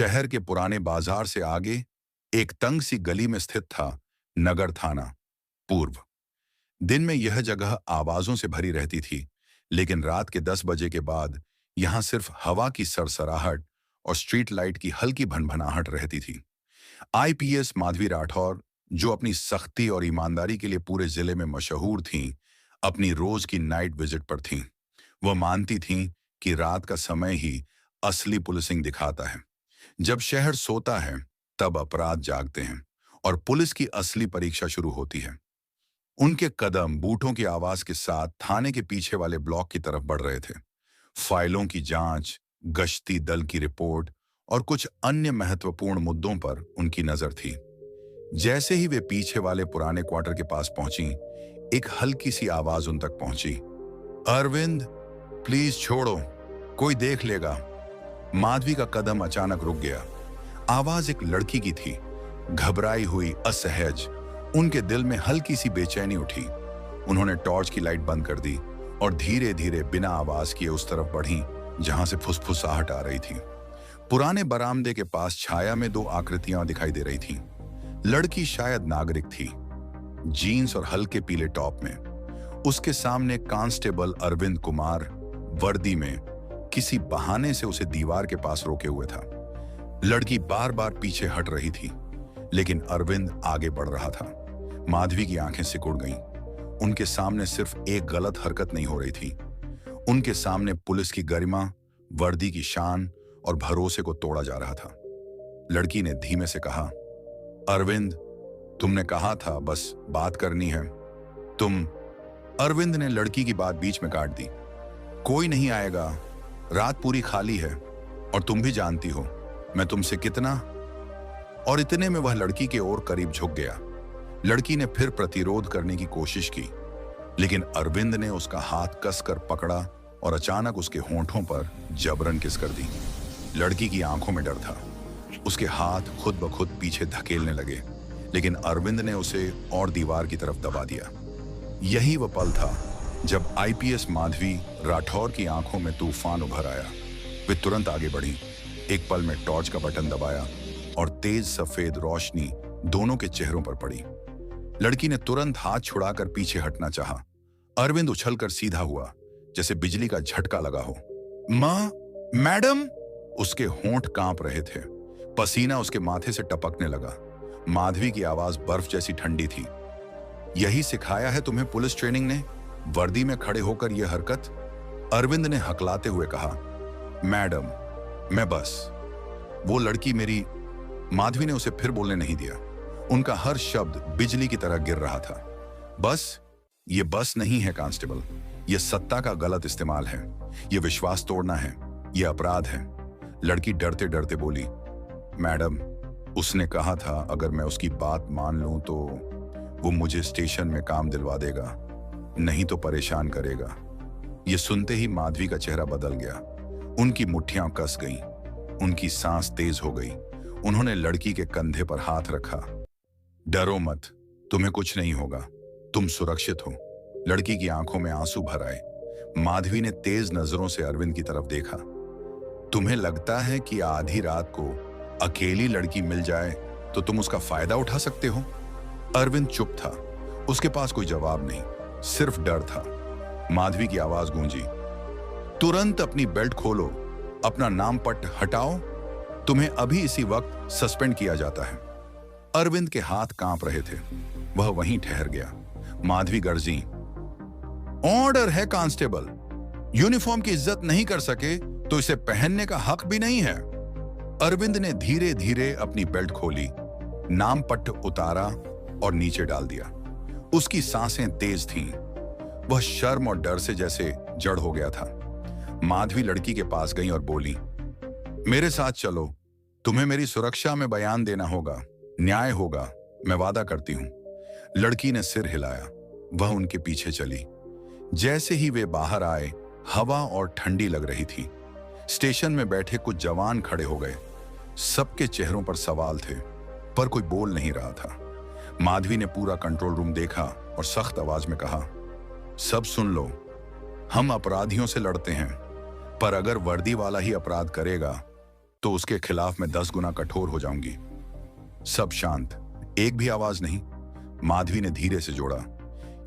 शहर के पुराने बाजार से आगे एक तंग सी गली में स्थित था नगर थाना पूर्व। दिन में यह जगह आवाजों से भरी रहती थी, लेकिन रात के 10 बजे के बाद यहां सिर्फ हवा की सरसराहट और स्ट्रीट लाइट की हल्की भनभनाहट रहती थी। आईपीएस माधवी राठौर, जो अपनी सख्ती और ईमानदारी के लिए पूरे जिले में मशहूर थीं, अपनी रोज की नाइट विजिट पर थीं। वह मानती थीं कि रात का समय ही असली पुलिसिंग दिखाता है। जब शहर सोता है, तब अपराध जागते हैं और पुलिस की असली परीक्षा शुरू होती है। उनके कदम बूटों की आवाज के साथ थाने के पीछे वाले ब्लॉक की तरफ बढ़ रहे थे। फाइलों की जांच, गश्ती दल की रिपोर्ट और कुछ अन्य महत्वपूर्ण मुद्दों पर उनकी नजर थी। जैसे ही वे पीछे वाले पुराने क्वार्टर के पास पहुंची, एक हल्की सी आवाज उन तक पहुंची। अरविंद, प्लीज छोड़ो, कोई देख लेगा। माधवी का कदम अचानक रुक गया। आवाज एक लड़की की थी, घबराई हुई, असहज। उनके दिल में हल्की सी बेचैनी उठी। उन्होंने टॉर्च की लाइट बंद कर दी और धीरे धीरे बिना आवाज किए उस तरफ बढ़ी जहां से फुसफुसाहट आ रही थी। पुराने बरामदे के पास छाया में दो आकृतियां दिखाई दे रही थीं। लड़की शायद नागरिक थी, जीन्स और हल्के पीले टॉप में। उसके सामने कांस्टेबल अरविंद कुमार वर्दी में किसी बहाने से उसे दीवार के पास रोके हुए था। लड़की बार बार पीछे हट रही थी, लेकिन अरविंद आगे बढ़ रहा था। माधवी की आंखें सिकुड़ गईं। उनके सामने सिर्फ एक गलत हरकत नहीं हो रही थी, उनके सामने पुलिस की गरिमा, वर्दी की शान और भरोसे को तोड़ा जा रहा था। लड़की ने धीमे से कहा, अरविंद, तुमने कहा था बस बात करनी है। तुम अरविंद ने लड़की की बात बीच में काट दी। कोई नहीं आएगा, रात पूरी खाली है और तुम भी जानती हो मैं तुमसे कितना। और इतने में वह लड़की के ओर करीब झुक गया। लड़की ने फिर प्रतिरोध करने की कोशिश की, लेकिन अरविंद ने उसका हाथ कसकर पकड़ा और अचानक उसके होंठों पर जबरन किस कर दी। लड़की की आंखों में डर था। उसके हाथ खुद ब खुद पीछे धकेलने लगे, लेकिन अरविंद ने उसे और दीवार की तरफ दबा दिया। यही वह पल था जब आईपीएस माधवी राठौर की आंखों में तूफान उभर आया। वे तुरंत आगे बढ़ी, एक पल में टॉर्च का बटन दबाया और तेज सफेद रोशनी दोनों के चेहरों पर पड़ी। लड़की ने तुरंत हाथ छुड़ाकर पीछे हटना चाहा। अरविंद उछलकर सीधा हुआ, जैसे बिजली का झटका लगा हो। मां, मैडम! उसके होंठ कांप रहे थे, पसीना उसके माथे से टपकने लगा। माधवी की आवाज बर्फ जैसी ठंडी थी। यही सिखाया है तुम्हें पुलिस ट्रेनिंग ने, वर्दी में खड़े होकर यह हरकत? अरविंद ने हकलाते हुए कहा, मैडम, मैं बस। वो लड़की मेरी। माधवी ने उसे फिर बोलने नहीं दिया। उनका हर शब्द बिजली की तरह गिर रहा था। बस? ये बस नहीं है कांस्टेबल, यह सत्ता का गलत इस्तेमाल है। यह विश्वास तोड़ना है, यह अपराध है। लड़की डरते डरते बोली, मैडम, उसने कहा था अगर मैं उसकी बात मान लूं तो वो मुझे स्टेशन में काम दिलवा देगा, नहीं तो परेशान करेगा। यह सुनते ही माधवी का चेहरा बदल गया। उनकी मुट्ठियां कस गईं, उनकी सांस तेज हो गई। उन्होंने लड़की के कंधे पर हाथ रखा। डरो मत, तुम्हें कुछ नहीं होगा, तुम सुरक्षित हो। लड़की की आंखों में आंसू भर आए। माधवी ने तेज नजरों से अरविंद की तरफ देखा। तुम्हें लगता है कि आधी रात को अकेली लड़की मिल जाए तो तुम उसका फायदा उठा सकते हो? अरविंद चुप था। उसके पास कोई जवाब नहीं, सिर्फ डर था। माधवी की आवाज गूंजी, तुरंत अपनी बेल्ट खोलो, अपना नाम पट हटाओ, तुम्हें अभी इसी वक्त सस्पेंड किया जाता है। अरविंद के हाथ कांप रहे थे। वह वहीं ठहर गया। माधवी गर्जी, ऑर्डर है कांस्टेबल, यूनिफॉर्म की इज्जत नहीं कर सके तो इसे पहनने का हक भी नहीं है। अरविंद ने धीरे धीरे अपनी बेल्ट खोली, नाम पट्ट उतारा और नीचे डाल दिया। उसकी सांसें तेज थीं। वह शर्म और डर से जैसे जड़ हो गया था। माधवी लड़की के पास गई और बोली, मेरे साथ चलो, तुम्हें मेरी सुरक्षा में बयान देना होगा, न्याय होगा, मैं वादा करती हूं। लड़की ने सिर हिलाया। वह उनके पीछे चली। जैसे ही वे बाहर आए, हवा और ठंडी लग रही थी। स्टेशन में बैठे कुछ जवान खड़े हो गए। सबके चेहरों पर सवाल थे, पर कोई बोल नहीं रहा था। माधवी ने पूरा कंट्रोल रूम देखा और सख्त आवाज में कहा, सब सुन लो, हम अपराधियों से लड़ते हैं, पर अगर वर्दी वाला ही अपराध करेगा तो उसके खिलाफ मैं 10 गुना कठोर हो जाऊंगी। सब शांत, एक भी आवाज नहीं। माधवी ने धीरे से जोड़ा,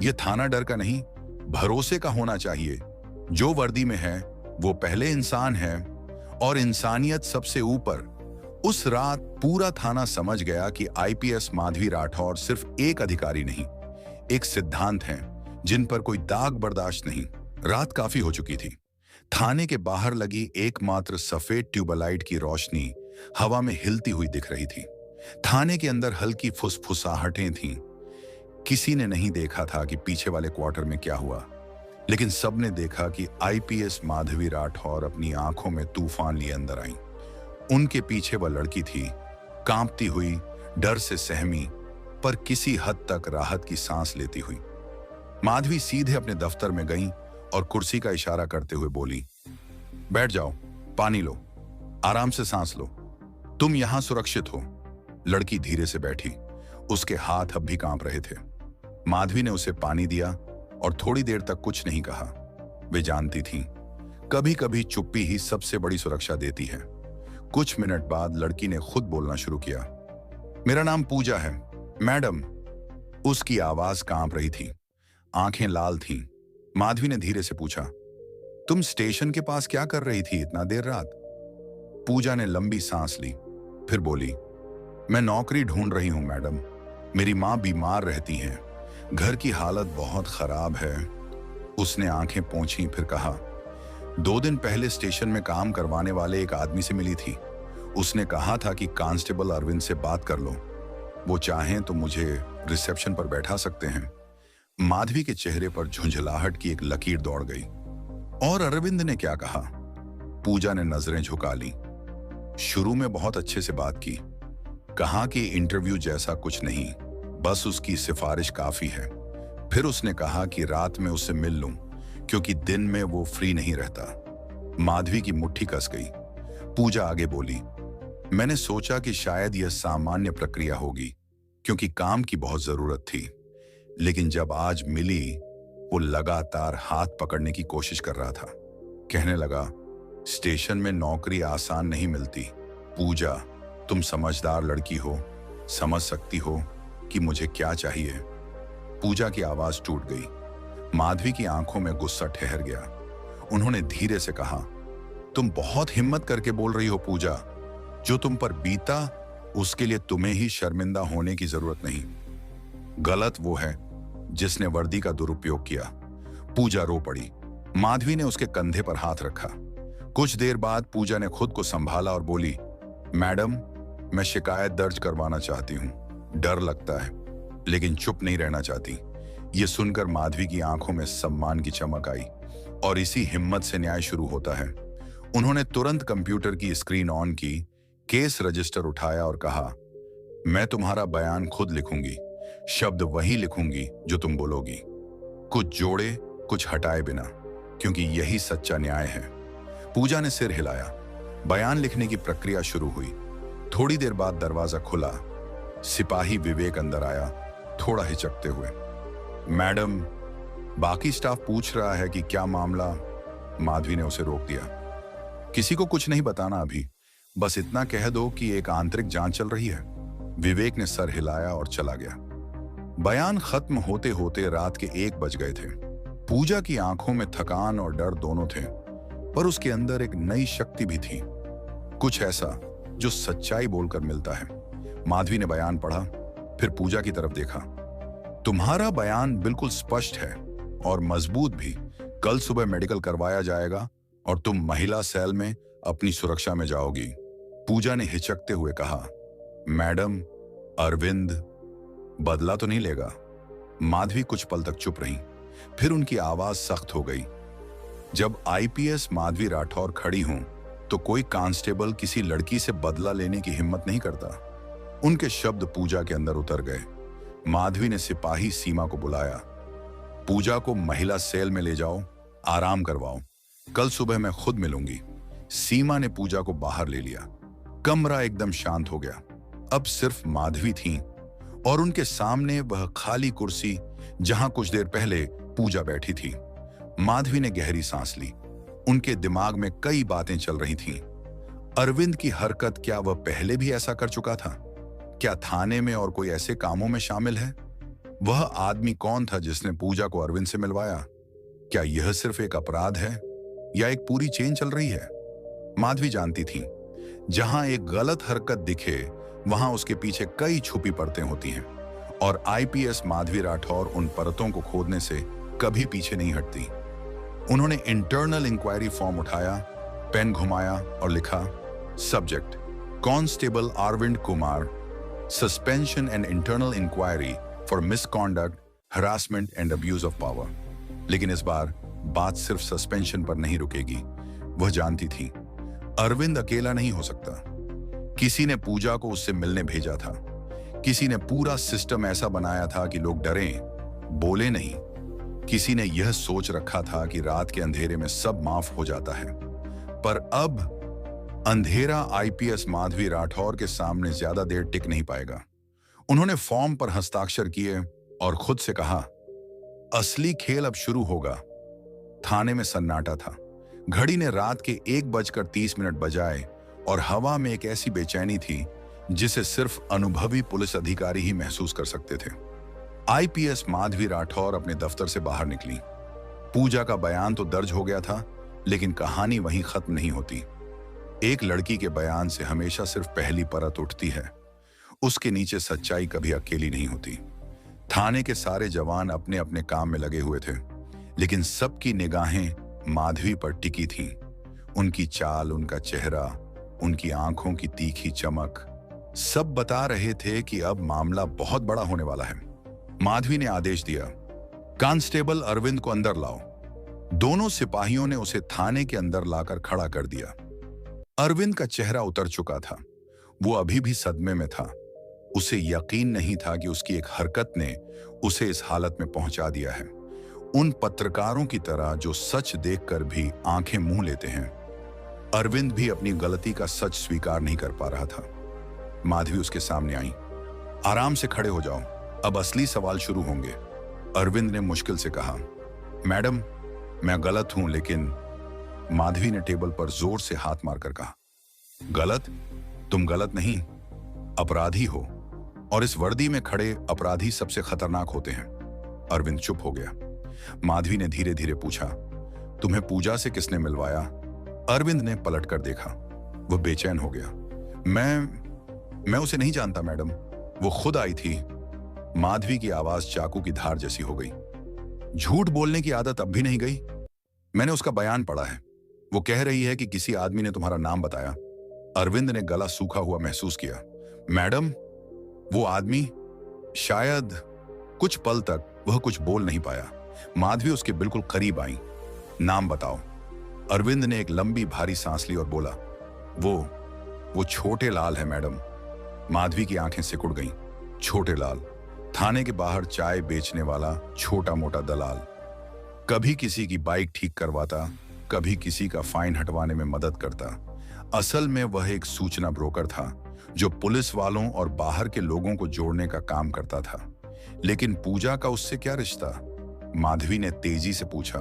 यह थाना डर का नहीं, भरोसे का होना चाहिए। जो वर्दी में है वो पहले इंसान है, और इंसानियत सबसे ऊपर। उस रात पूरा थाना समझ गया कि आईपीएस माधवी राठौर सिर्फ एक अधिकारी नहीं, एक सिद्धांत है जिन पर कोई दाग बर्दाश्त नहीं। रात काफी हो चुकी थी। थाने के बाहर लगी एकमात्र सफेद ट्यूबलाइट की रोशनी हवा में हिलती हुई दिख रही थी। थाने के अंदर हल्की फुसफुसाहटें थीं। किसी ने नहीं देखा था कि पीछे वाले क्वार्टर में क्या हुआ, लेकिन सबने देखा कि आईपीएस माधवी राठौर अपनी आंखों में तूफान लिए अंदर आई। उनके पीछे वह लड़की थी, कांपती हुई, डर से सहमी, पर किसी हद तक राहत की सांस लेती हुई। माधवी सीधे अपने दफ्तर में गई और कुर्सी का इशारा करते हुए बोली, बैठ जाओ, पानी लो, आराम से सांस लो, तुम यहां सुरक्षित हो। लड़की धीरे से बैठी, उसके हाथ अब भी कांप रहे थे। माधवी ने उसे पानी दिया और थोड़ी देर तक कुछ नहीं कहा। वे जानती थीं, कभी कभी चुप्पी ही सबसे बड़ी सुरक्षा देती है। कुछ मिनट बाद लड़की ने खुद बोलना शुरू किया, मेरा नाम पूजा है, मैडम। उसकी आवाज कांप रही थी, आंखें लाल थीं। माधवी ने धीरे से पूछा, तुम स्टेशन के पास क्या कर रही थी इतना देर रात? पूजा ने लंबी सांस ली, फिर बोली, मैं नौकरी ढूंढ रही हूं मैडम। मेरी मां बीमार रहती हैं, घर की हालत बहुत खराब है। उसने आंखें पोंछी, फिर कहा, 2 दिन पहले स्टेशन में काम करवाने वाले एक आदमी से मिली थी। उसने कहा था कि कांस्टेबल अरविंद से बात कर लो, वो चाहें तो मुझे रिसेप्शन पर बैठा सकते हैं। माधवी के चेहरे पर झुंझलाहट की एक लकीर दौड़ गई। और अरविंद ने क्या कहा? पूजा ने नजरें झुका ली। शुरू में बहुत अच्छे से बात की, कहा कि इंटरव्यू जैसा कुछ नहीं, बस उसकी सिफारिश काफी है। फिर उसने कहा कि रात में उससे मिल लूं, क्योंकि दिन में वो फ्री नहीं रहता। माधवी की मुट्ठी कस गई। पूजा आगे बोली, मैंने सोचा कि शायद यह सामान्य प्रक्रिया होगी, क्योंकि काम की बहुत जरूरत थी। लेकिन जब आज मिली, वो लगातार हाथ पकड़ने की कोशिश कर रहा था। कहने लगा, स्टेशन में नौकरी आसान नहीं मिलती। पूजा, तुम समझदार लड़की हो, समझ सकती हो कि मुझे क्या चाहिए। पूजा की आवाज टूट गई। माधवी की आंखों में गुस्सा ठहर गया। उन्होंने धीरे से कहा, तुम बहुत हिम्मत करके बोल रही हो पूजा। जो तुम पर बीता, उसके लिए तुम्हें ही शर्मिंदा होने की जरूरत नहीं। गलत वो है जिसने वर्दी का दुरुपयोग किया। पूजा रो पड़ी। माधवी ने उसके कंधे पर हाथ रखा। कुछ देर बाद पूजा ने खुद को संभाला और बोली, मैडम, मैं शिकायत दर्ज करवाना चाहती हूं। डर लगता है, लेकिन चुप नहीं रहना चाहती। ये सुनकर माधवी की आंखों में सम्मान की चमक आई, और इसी हिम्मत से न्याय शुरू होता है। उन्होंने तुरंत कंप्यूटर की स्क्रीन ऑन की, केस रजिस्टर उठाया और कहा, मैं तुम्हारा बयान खुद लिखूंगी, शब्द वही लिखूंगी जो तुम बोलोगी, कुछ जोड़े कुछ हटाए बिना, क्योंकि यही सच्चा न्याय है। पूजा ने सिर हिलाया। बयान लिखने की प्रक्रिया शुरू हुई। थोड़ी देर बाद दरवाजा खुला। सिपाही विवेक अंदर आया, थोड़ा हिचकते हुए। मैडम, बाकी स्टाफ पूछ रहा है कि क्या मामला। माधवी ने उसे रोक दिया। किसी को कुछ नहीं बताना अभी, बस इतना कह दो कि एक आंतरिक जांच चल रही है। विवेक ने सर हिलाया और चला गया। बयान खत्म होते होते रात के 1 बज गए थे। पूजा की आंखों में थकान और डर दोनों थे, पर उसके अंदर एक नई शक्ति भी थी, कुछ ऐसा जो सच्चाई बोलकर मिलता है। माधवी ने बयान पढ़ा, फिर पूजा की तरफ देखा। तुम्हारा बयान बिल्कुल स्पष्ट है और मजबूत भी। कल सुबह मेडिकल करवाया जाएगा और तुम महिला सेल में अपनी सुरक्षा में जाओगी। पूजा ने हिचकते हुए कहा, मैडम, अरविंद बदला तो नहीं लेगा? माधवी कुछ पल तक चुप रही, फिर उनकी आवाज सख्त हो गई। जब आईपीएस माधवी राठौर खड़ी हों, तो कोई कांस्टेबल किसी लड़की से बदला लेने की हिम्मत नहीं करता। उनके शब्द पूजा के अंदर उतर गए। माधवी ने सिपाही सीमा को बुलाया। पूजा को महिला सेल में ले जाओ, आराम करवाओ, कल सुबह मैं खुद मिलूंगी। सीमा ने पूजा को बाहर ले लिया। कमरा एकदम शांत हो गया। अब सिर्फ माधवी थी और उनके सामने वह खाली कुर्सी जहां कुछ देर पहले पूजा बैठी थी। माधवी ने गहरी सांस ली। उनके दिमाग में कई बातें चल रही थीं। अरविंद की हरकत, क्या वह पहले भी ऐसा कर चुका था? क्या थाने में और कोई ऐसे कामों में शामिल है? वह आदमी कौन था जिसने पूजा को अरविंद से मिलवाया? क्या यह सिर्फ एक अपराध है या एक पूरी चेन चल रही है? माधवी जानती थी, जहां एक गलत हरकत दिखे वहां उसके पीछे कई छुपी परतें होती हैं, और आईपीएस माधवी राठौर उन परतों को खोदने से कभी पीछे नहीं हटती। उन्होंने इंटरनल इंक्वायरी फॉर्म उठाया, पेन घुमाया और लिखा, subject constable Arvind Kumar, suspension and internal inquiry for misconduct, harassment and abuse of power. लेकिन इस बार बात सिर्फ सस्पेंशन पर नहीं रुकेगी। वह जानती थी, अरविंद अकेला नहीं हो सकता। किसी ने पूजा को उससे मिलने भेजा था। किसी ने पूरा सिस्टम ऐसा बनाया था कि लोग डरें, बोले नहीं। किसी ने यह सोच रखा था कि रात के अंधेरे में सब माफ हो जाता है। पर अब अंधेरा आईपीएस माधवी राठौर के सामने ज्यादा देर टिक नहीं पाएगा। उन्होंने फॉर्म पर हस्ताक्षर किए और खुद से कहा, असली खेल अब शुरू होगा। थाने में सन्नाटा था। घड़ी ने रात के 1:30 बजाए और हवा में एक ऐसी बेचैनी थी जिसे सिर्फ अनुभवी पुलिस अधिकारी ही महसूस कर सकते थे। आईपीएस माधवी राठौर अपने दफ्तर से बाहर निकली। पूजा का बयान तो दर्ज हो गया था, लेकिन कहानी वहीं खत्म नहीं होती। एक लड़की के बयान से हमेशा सिर्फ पहली परत उठती है। उसके नीचे सच्चाई कभी अकेली नहीं होती। थाने के सारे जवान अपने अपने काम में लगे हुए थे, लेकिन सबकी निगाहें माधवी पर टिकी थीं। उनकी चाल, उनका चेहरा, उनकी आंखों की तीखी चमक, सब बता रहे थे कि अब मामला बहुत बड़ा होने वाला है। माधवी ने आदेश दिया, कांस्टेबल अरविंद को अंदर लाओ। दोनों सिपाहियों ने उसे थाने के अंदर लाकर खड़ा कर दिया। अरविंद का चेहरा उतर चुका था। वो अभी भी सदमे में था। उसे यकीन नहीं था कि उसकी एक हरकत ने उसे इस हालत में पहुंचा दिया है। उन पत्रकारों की तरह जो सच देखकर भी आंखें मुंह लेते हैं, अरविंद भी अपनी गलती का सच स्वीकार नहीं कर पा रहा था। माधवी उसके सामने आई। आराम से खड़े हो जाओ, अब असली सवाल शुरू होंगे। अरविंद ने मुश्किल से कहा, मैडम, मैं गलत हूं, लेकिन माधवी ने टेबल पर जोर से हाथ मारकर कहा, गलत? तुम गलत नहीं, अपराधी हो, और इस वर्दी में खड़े अपराधी सबसे खतरनाक होते हैं। अरविंद चुप हो गया। माधवी ने धीरे धीरे पूछा, तुम्हें पूजा से किसने मिलवाया? अरविंद ने पलट कर देखा। वह बेचैन हो गया। मैं उसे नहीं जानता मैडम, वो खुद आई थी। माधवी की आवाज चाकू की धार जैसी हो गई। झूठ बोलने की आदत अब भी नहीं गई? मैंने उसका बयान पढ़ा है। वो कह रही है कि किसी आदमी ने तुम्हारा नाम बताया। अरविंद ने गला सूखा हुआ महसूस किया। मैडम, वो आदमी, शायद। कुछ पल तक वह कुछ बोल नहीं पाया। माधवी उसके बिल्कुल करीब आई। नाम बताओ। अरविंद ने एक लंबी भारी सांस ली और बोला, वो छोटे लाल है मैडम। माधवी की आंखें सिकुड़ गईं। छोटे लाल, थाने के बाहर चाय बेचने वाला छोटा मोटा दलाल। कभी किसी की बाइक ठीक करवाता, कभी किसी का फाइन हटवाने में मदद करता। असल में वह एक सूचना ब्रोकर था जो पुलिस वालों और बाहर के लोगों को जोड़ने का काम करता था। लेकिन पूजा का उससे क्या रिश्ता? माधवी ने तेजी से पूछा,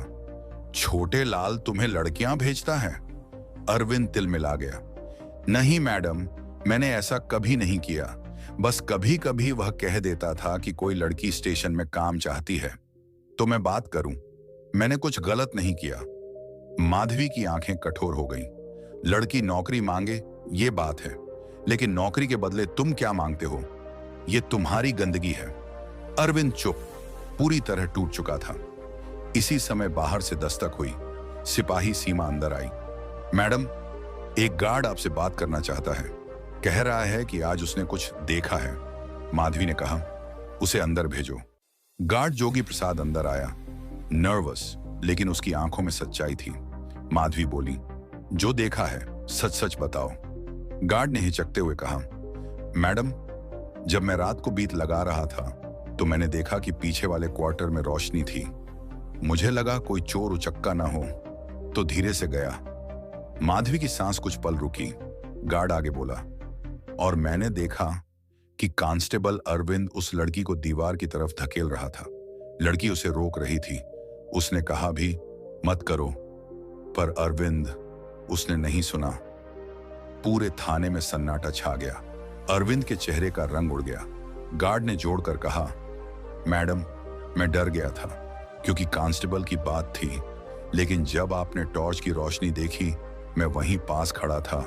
छोटे लाल तुम्हें लड़कियां भेजता है? अरविंद तिलमिला गया। नहीं मैडम, मैंने ऐसा कभी नहीं किया। बस कभी कभी वह कह देता था कि कोई लड़की स्टेशन में काम चाहती है तो मैं बात करूं। मैंने कुछ गलत नहीं किया। माधवी की आंखें कठोर हो गईं। लड़की नौकरी मांगे ये बात है, लेकिन नौकरी के बदले तुम क्या मांगते हो, ये तुम्हारी गंदगी है। अरविंद चुप, पूरी तरह टूट चुका था। इसी समय बाहर से दस्तक हुई। सिपाही सीमा अंदर आई। मैडम, एक गार्ड आपसे बात करना चाहता है। कह रहा है कि आज उसने कुछ देखा है। माधवी ने कहा, उसे अंदर भेजो। गार्ड जोगी प्रसाद अंदर आया, नर्वस, लेकिन उसकी आंखों में सच्चाई थी। माधवी बोली, जो देखा है सच सच बताओ। गार्ड ने हिचकते हुए कहा, मैडम, जब मैं रात को बीत लगा रहा था तो मैंने देखा कि पीछे वाले क्वार्टर में रोशनी थी। मुझे लगा कोई चोर उचक्का ना हो, तो धीरे से गया। माधवी की सांस कुछ पल रुकी। गार्ड आगे बोला, और मैंने देखा कि कांस्टेबल अरविंद उस लड़की को दीवार की तरफ धकेल रहा था। लड़की उसे रोक रही थी। उसने कहा भी, मत करो, पर अरविंद, उसने नहीं सुना। पूरे थाने में सन्नाटा छा गया। अरविंद के चेहरे का रंग उड़ गया। गार्ड ने जोड़कर कहा, मैडम, मैं डर गया था क्योंकि कांस्टेबल की बात थी, लेकिन जब आपने टॉर्च की रोशनी देखी, मैं वहीं पास खड़ा था।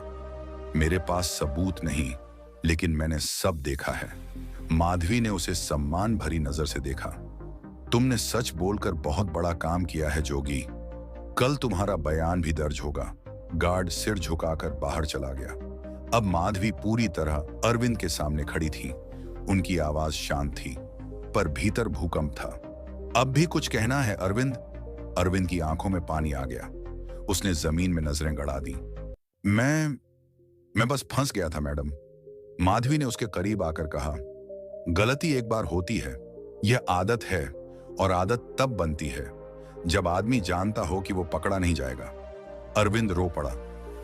मेरे पास सबूत नहीं, लेकिन मैंने सब देखा है। माधवी ने उसे सम्मान भरी नजर से देखा। तुमने सच बोलकर बहुत बड़ा काम किया है जोगी। कल तुम्हारा बयान भी दर्ज होगा। गार्ड सिर झुकाकर बाहर चला गया। अब माधवी पूरी तरह अरविंद के सामने खड़ी थी। उनकी आवाज शांत थी, पर भीतर भूकंप था। अब भी कुछ कहना है अरविंद? अरविंद की आंखों में पानी आ गया। उसने जमीन में नजरें गड़ा दी। मैं बस फंस गया था मैडम। माधवी ने उसके करीब आकर कहा, गलती एक बार होती है, यह आदत है, और आदत तब बनती है जब आदमी जानता हो कि वो पकड़ा नहीं जाएगा। अरविंद रो पड़ा,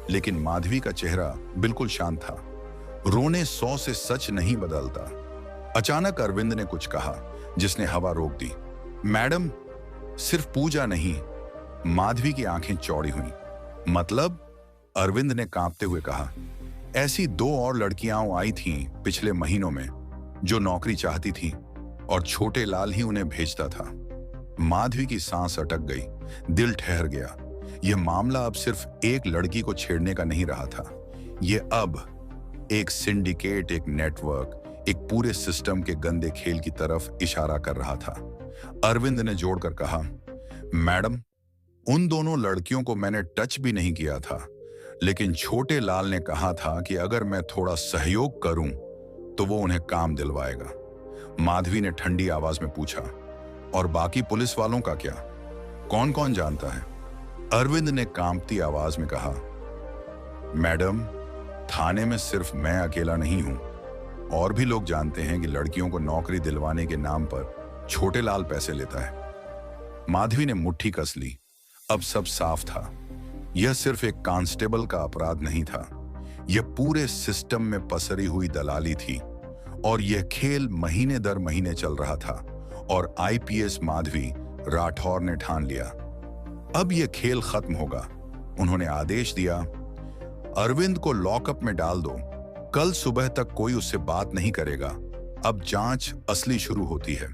लेकिन माधवी का चेहरा बिल्कुल शांत था। रोने 100 से सच नहीं बदलता। अचानक अरविंद ने कुछ कहा जिसने हवा रोक दी। मैडम, सिर्फ पूजा नहीं। माधवी की आंखें चौड़ी हुई। मतलब? अरविंद ने कांपते हुए कहा, ऐसी 2 और लड़कियां आई थीं पिछले महीनों में जो नौकरी चाहती थीं, और छोटे लाल ही उन्हें भेजता था। माधवी की सांस अटक गई, दिल ठहर गया। यह मामला अब सिर्फ एक लड़की को छेड़ने का नहीं रहा था। यह अब एक सिंडिकेट, एक नेटवर्क, एक पूरे सिस्टम के गंदे खेल की तरफ इशारा कर रहा था। अरविंद ने जोड़कर कहा, मैडम, उन दोनों लड़कियों को मैंने टच भी नहीं किया था, लेकिन छोटे लाल ने कहा था कि अगर मैं थोड़ा सहयोग करूं तो वो उन्हें काम दिलवाएगा। माधवी ने ठंडी आवाज में पूछा, और बाकी पुलिस वालों का क्या? कौन कौन जानता है? अरविंद ने कांपती आवाज में कहा, मैडम, थाने में सिर्फ मैं अकेला नहीं हूं। और भी लोग जानते हैं कि लड़कियों को नौकरी दिलवाने के नाम पर छोटे लाल पैसे लेता है। माधवी ने मुट्ठी कस ली। अब सब साफ था। यह सिर्फ एक कांस्टेबल का अपराध नहीं था, यह पूरे सिस्टम में पसरी हुई दलाली थी, और यह खेल महीने दर महीने चल रहा था। और आईपीएस माधवी राठौर ने ठान लिया, अब यह खेल खत्म होगा। उन्होंने आदेश दिया, अरविंद को लॉकअप में डाल दो। कल सुबह तक कोई उससे बात नहीं करेगा। अब जांच असली शुरू होती है।